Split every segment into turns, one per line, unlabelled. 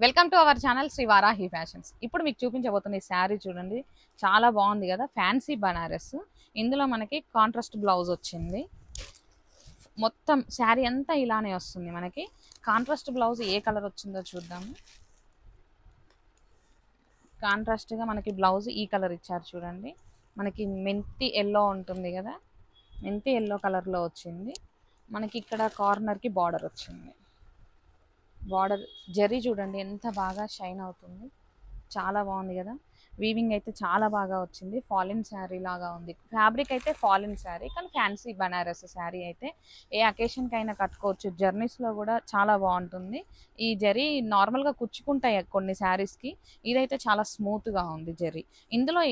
Welcome to our channel Shri Varahi fashions. ఇప్పుడు మీకు చూపించబోతున్న ఈ శారీ చూడండి, చాలా బాగుంది కదా. ఫ్యాన్సీ బనారస్, ఇందులో మనకి కాంట్రాస్ట్ బ్లౌజ్ వచ్చింది. మొత్తం శారీ అంతా ఇలానే వస్తుంది. మనకి కాంట్రాస్ట్ బ్లౌజ్ ఏ కలర్ వచ్చిందో చూద్దాము. కాంట్రాస్ట్గా మనకి బ్లౌజ్ ఈ కలర్ ఇచ్చారు చూడండి. మనకి మెంతి ఎల్లో ఉంటుంది కదా, మెంతి ఎల్లో కలర్లో వచ్చింది. మనకి ఇక్కడ కార్నర్కి బార్డర్ వచ్చింది. బార్డర్ జరీ చూడండి ఎంత బాగా షైన్ అవుతుంది, చాలా బాగుంది కదా. వీవింగ్ అయితే చాలా బాగా వచ్చింది. ఫాలిన్ శారీ లాగా ఉంది. ఫ్యాబ్రిక్ అయితే ఫాలిన్ శారీ, కానీ ఫ్యాన్సీ బనారస్ శారీ అయితే ఏ అకేషన్కి అయినా కట్టుకోవచ్చు. జర్నీస్లో కూడా చాలా బాగుంటుంది. ఈ జరీ నార్మల్గా కుచ్చుకుంటాయి కొన్ని శారీస్కి, ఇదైతే చాలా స్మూత్గా ఉంది జరీ. ఇందులో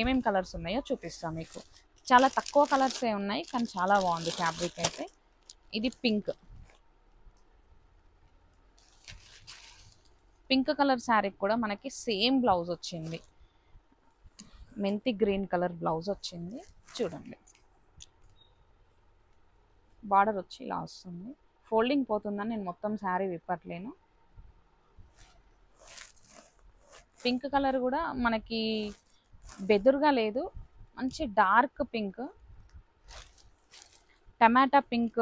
ఏమేమి కలర్స్ ఉన్నాయో చూపిస్తాను మీకు. చాలా తక్కువ కలర్సే ఉన్నాయి, కానీ చాలా బాగుంది ఫ్యాబ్రిక్ అయితే. ఇది పింక్ కలర్ శారీకి కూడా మనకి సేమ్ బ్లౌజ్ వచ్చింది. మెంతి గ్రీన్ కలర్ బ్లౌజ్ వచ్చింది చూడండి. బార్డర్ వచ్చి ఇలా వస్తుంది. ఫోల్డింగ్ పోతుందని నేను మొత్తం శారీ విప్పట్లేను. పింక్ కలర్ కూడా మనకి బెదురుగా లేదు, మంచి డార్క్ పింక్, టమాటా పింక్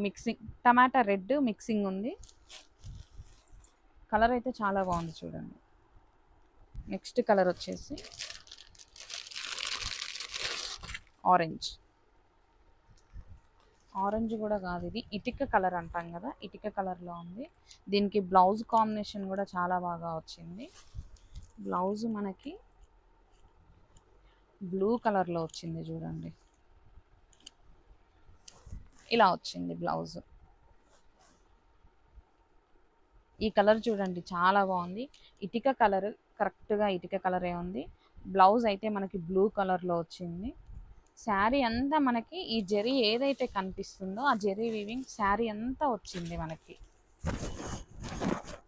మిక్సింగ్, టమాటా రెడ్ మిక్సింగ్ ఉంది. కలర్ అయితే చాలా బాగుంది చూడండి. నెక్స్ట్ కలర్ వచ్చేసి ఆరెంజ్ కూడా కాదు, ఇది ఇటుక కలర్ అంటాం కదా, ఇటుక కలర్లో ఉంది. దీనికి బ్లౌజ్ కాంబినేషన్ కూడా చాలా బాగా వచ్చింది. బ్లౌజ్ మనకి బ్లూ కలర్లో వచ్చింది చూడండి, ఇలా వచ్చింది బ్లౌజ్. ఈ కలర్ చూడండి చాలా బాగుంది. ఇటుక కలర్, కరెక్ట్గా ఇటుక కలరే ఉంది. బ్లౌజ్ అయితే మనకి బ్లూ కలర్లో వచ్చింది. శారీ అంతా మనకి ఈ జరీ ఏదైతే కనిపిస్తుందో ఆ జరీ వీవింగ్ శారీ అంతా వచ్చింది మనకి.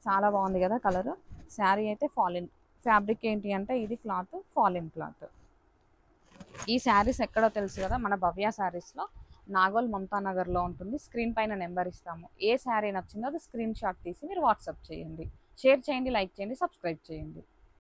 చాలా బాగుంది కదా కలర్. శారీ అయితే ఫాలిన్ ఫ్యాబ్రిక్. ఏంటి అంటే ఇది క్లాత్ ఫాలిన్ క్లాత్. ఈ శారీస్ ఎక్కడో తెలుసు కదా, మన భవ్య శారీస్లో నాగోల్ మమతా నగర్లో ఉంటుంది. స్క్రీన్ పైన నెంబర్ ఇస్తాము. ఏ శారీ నచ్చిందో అది స్క్రీన్ షాట్ తీసి మీరు వాట్సాప్ చేయండి, షేర్ చేయండి, లైక్ చేయండి, సబ్స్క్రైబ్ చేయండి.